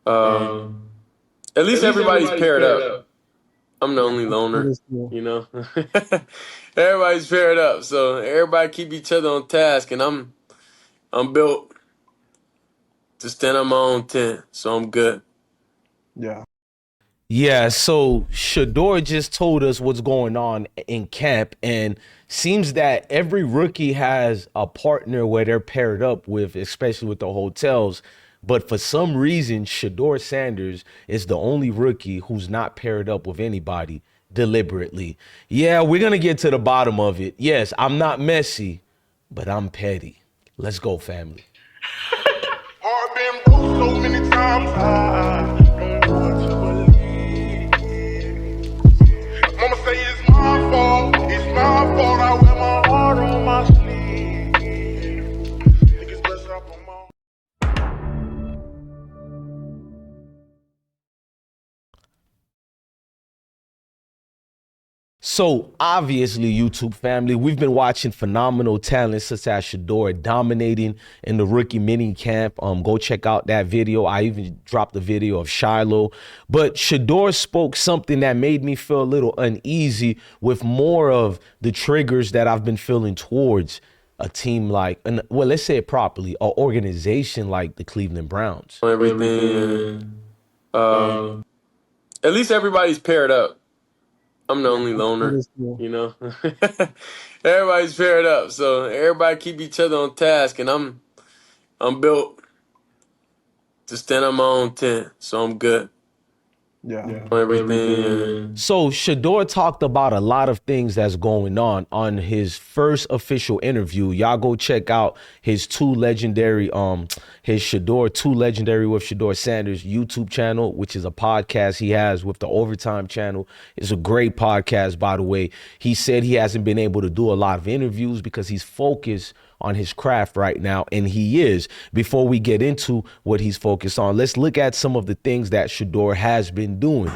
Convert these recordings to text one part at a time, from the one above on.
Um, at least everybody's paired up. I'm the only loner, you know. Everybody's paired up, so everybody keep each other on task, and I'm built to stand on my own 10, so I'm good. Yeah. Yeah, so Shedeur just told us what's going on in camp, and seems that every rookie has a partner where they're paired up with, especially with the hotels. But for some reason, Shedeur Sanders is the only rookie who's not paired up with anybody deliberately. Yeah, we're gonna get to the bottom of it. Yes, I'm not messy, but I'm petty. Let's go, family. Heart been broke so many times, I don't know what to believe. Mama say it's my fault, I wear my heart on my sleeve. Think it's best I put my So obviously, YouTube family, we've been watching phenomenal talent such as Shedeur dominating in the rookie mini camp. Go check out that video. I even dropped the video of Shiloh. But Shedeur spoke something that made me feel a little uneasy with more of the triggers that I've been feeling towards a team like, well, let's say it properly, an organization like the Cleveland Browns. Everything. At least everybody's paired up. I'm the only loner, you know. Everybody's paired up, so everybody keep each other on task, and I'm built to stand on my own 10, so I'm good. Yeah. Everything. So Shedeur talked about a lot of things that's going on his first official interview. Y'all go check out his his Shedeur, Two Legendary with Shedeur Sanders YouTube channel, which is a podcast he has with the Overtime channel. It's a great podcast, by the way. He said he hasn't been able to do a lot of interviews because he's focused on his craft right now, and he is. Before we get into what he's focused on, let's look at some of the things that Shedeur has been doing.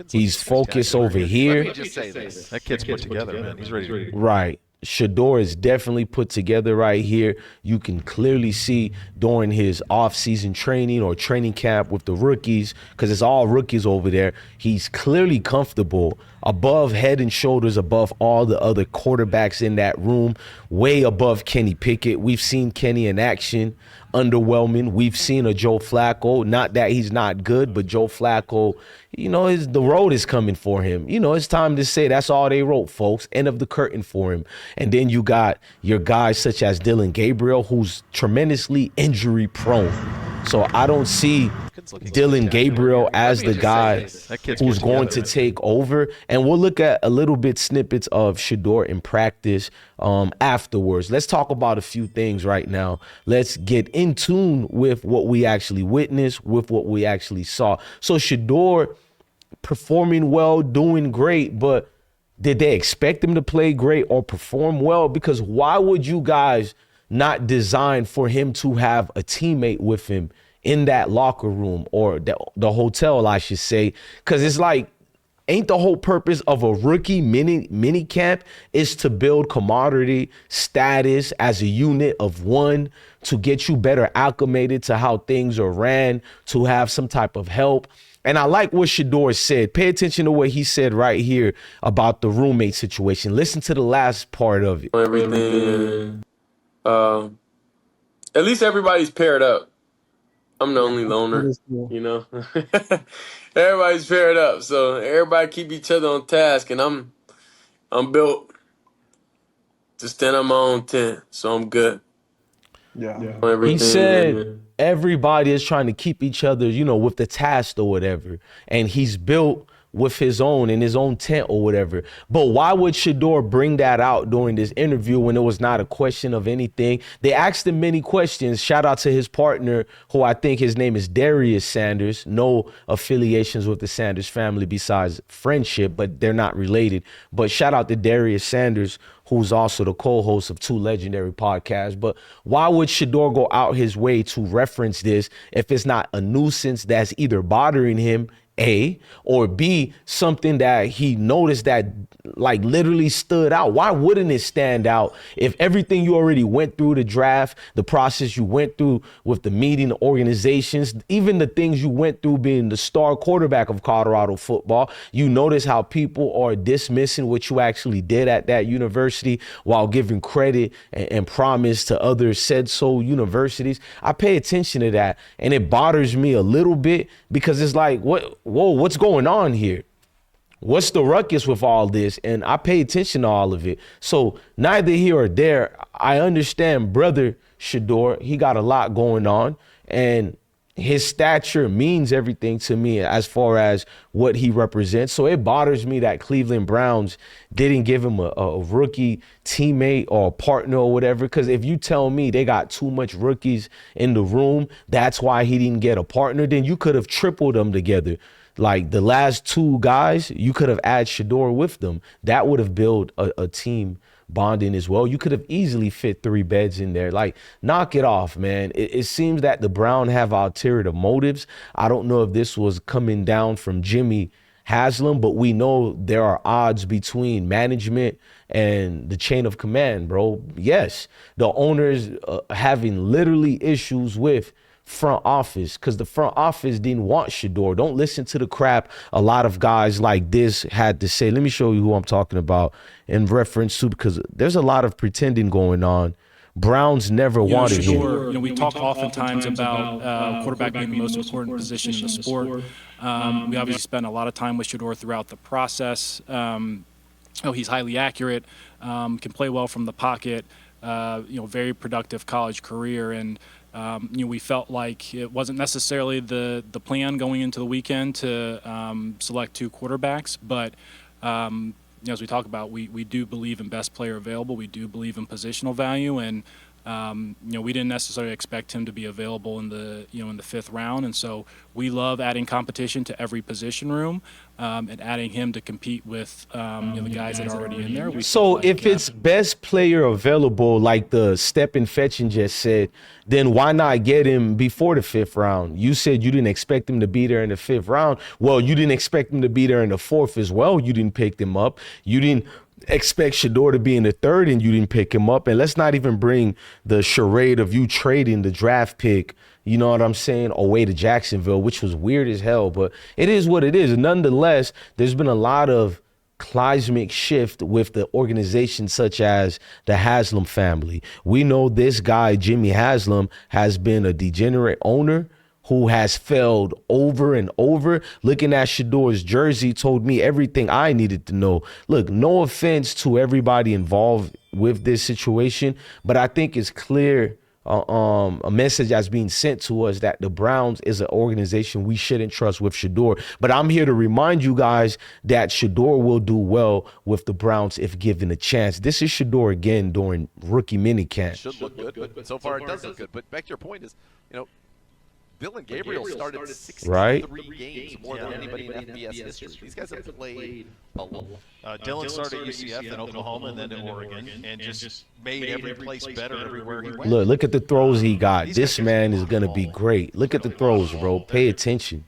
He's focused over here. Let me just say this. That kid's put together, man. He's ready to. Right. Shedeur is definitely put together right here. You can clearly see during his off-season training or training camp with the rookies, because it's all rookies over there, he's clearly comfortable, above head and shoulders above all the other quarterbacks in that room, way above Kenny Pickett. We've seen Kenny in action, underwhelming. We've seen a Joe Flacco, not that he's not good, but Joe Flacco, you know, the road is coming for him. You know, it's time to say that's all they wrote, folks. End of the curtain for him. And then you got your guys such as Dillon Gabriel, who's tremendously injury prone. So I don't see Dillon Gabriel as the guy who's going to take over. And we'll look at a little bit snippets of Shedeur in practice afterwards. Let's talk about a few things right now. Let's get in tune with what we actually witnessed, with what we actually saw. So Shedeur performing well, doing great, but did they expect him to play great or perform well? Because why would you guys not design for him to have a teammate with him in that locker room or the hotel, I should say? Because it's like, ain't the whole purpose of a rookie mini camp is to build camaraderie, status as a unit of one, to get you better acclimated to how things are ran, to have some type of help. And I like what Shedeur said. Pay attention to what he said right here about the roommate situation. Listen to the last part of it. Everything. At least everybody's paired up. I'm the only loner, you know. Everybody's paired up, so everybody keep each other on task, and I'm built to stand on my own 10, so I'm good. Yeah. He said everybody is trying to keep each other, you know, with the task or whatever. And he's built with his own in his own tent or whatever. But why would Shedeur bring that out during this interview when it was not a question of anything? They asked him many questions. Shout out to his partner, who I think his name is Darius Sanders. No affiliations with the Sanders family besides friendship, but they're not related. But shout out to Darius Sanders, who's also the co-host of Two Legendary podcasts. But why would Shedeur go out his way to reference this if it's not a nuisance that's either bothering him A, or B, something that he noticed that like literally stood out? Why wouldn't it stand out if everything you already went through the draft, the process you went through with the meeting, the organizations, even the things you went through being the star quarterback of Colorado football, you notice how people are dismissing what you actually did at that university while giving credit and promise to other said so universities. I pay attention to that, and it bothers me a little bit because it's like, what's going on here? What's the ruckus with all this? And I pay attention to all of it. So neither here or there. I understand brother Shedeur, he got a lot going on, and his stature means everything to me as far as what he represents. So it bothers me that Cleveland Browns didn't give him a rookie teammate or a partner or whatever. Because if you tell me they got too much rookies in the room, that's why he didn't get a partner, then you could have tripled them together. Like the last two guys, you could have added Shedeur with them. That would have built a team bonding as well. You could have easily fit 3 beds in there. Like, knock it off, man. It seems that the Browns have ulterior motives. I don't know if this was coming down from Jimmy Haslam, but we know there are odds between management and the chain of command, bro. Yes, the owners having literally issues with front office because the front office didn't want Shedeur. Don't listen to the crap a lot of guys like this had to say. Let me show you who I'm talking about in reference to, because there's a lot of pretending going on. Browns never wanted Shedeur, we talk oftentimes about quarterback being the most important position in the sport. We obviously spent a lot of time with Shedeur throughout the process. He's highly accurate, can play well from the pocket, very productive college career. And we felt like it wasn't necessarily the plan going into the weekend to select 2 quarterbacks, but as we talk about, we do believe in best player available. We do believe in positional value, and we didn't necessarily expect him to be available in the in the 5th round. And so we love adding competition to every position room and adding him to compete with the guys that are already in there. So if it's best player available, like the Step and Fetching just said, then why not get him before the 5th round? You said you didn't expect him to be there in the 5th round. Well, you didn't expect him to be there in the 4th as well. You didn't pick them up. You didn't expect Shedeur to be in the 3rd and you didn't pick him up. And let's not even bring the charade of you trading the draft pick, you know what I'm saying, away to Jacksonville, which was weird as hell. But it is what it is. Nonetheless, there's been a lot of seismic shift with the organization such as the Haslam family. We know this guy, Jimmy Haslam, has been a degenerate owner who has failed over and over. Looking at Shedeur's jersey told me everything I needed to know. Look, no offense to everybody involved with this situation, but I think it's clear a message that's being sent to us that the Browns is an organization we shouldn't trust with Shedeur. But I'm here to remind you guys that Shedeur will do well with the Browns if given a chance. This is Shedeur again during rookie minicamp. It should look good, but so far it does look good. But back to your point is, Bill and Gabriel started 63 games, more than anybody in FBS history. These guys have played a lot. Dylan started at UCF, then Oklahoma, and then to Oregon, and just made every place better everywhere he went. Look at the throws he got. This man is going to be great. Look at the throws, bro. Pay attention.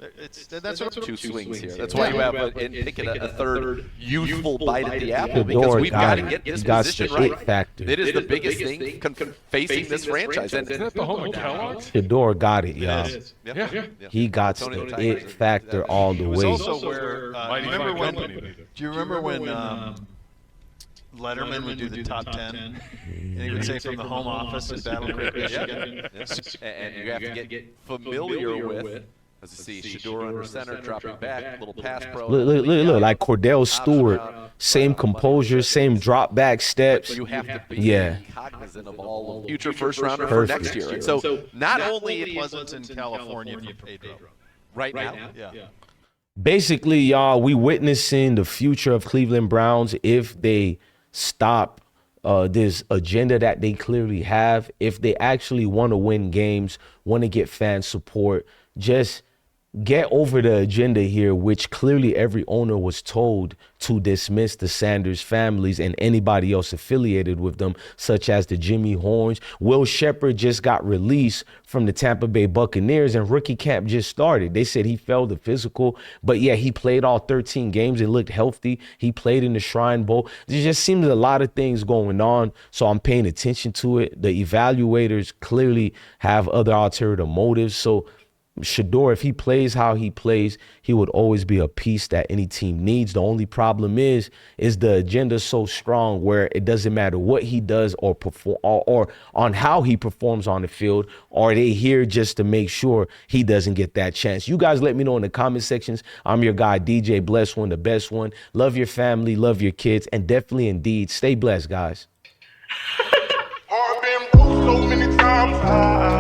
That's 2 swings here. That's why you have picking a 3rd youthful bite at the apple, because we've got to get this position right. Factor. It is the biggest thing facing this franchise. And isn't that the home of Kellogg's? Shedeur got it, y'all. Yeah. He got the it factor all the It way. was also where, do you remember when Letterman would do the top 10, and he would say from the home office in Battle Creek, Michigan? And you have to get familiar with, as you see, Shedeur under center, dropping back, little pass pro. Look, like Cordell Stewart, same composure, same drop back steps. You have to be cognizant of all of future first rounder for next year. And so not only it wasn't in California for Pedro. Right now. Yeah. Basically, y'all, we witnessing the future of Cleveland Browns if they stop this agenda that they clearly have, if they actually want to win games, want to get fan support. Just get over the agenda here, which clearly every owner was told to dismiss the Sanders families and anybody else affiliated with them, such as the Jimmy Horns. Will Shepard just got released from the Tampa Bay Buccaneers and rookie camp just started. They said he failed the physical, but yeah, he played all 13 games and looked healthy. He played in the Shrine Bowl. There just seems a lot of things going on, so I'm paying attention to it. The evaluators clearly have other ulterior motives, so Shedeur, if he plays how he plays, he would always be a piece that any team needs. The only problem is the agenda so strong where it doesn't matter what he does or perform or on how he performs on the field. Are they here just to make sure he doesn't get that chance? You guys let me know in the comment sections. I'm your guy, DJ Bless One, the best one. Love your family, love your kids, and definitely indeed stay blessed, guys. Heart been broke so many times.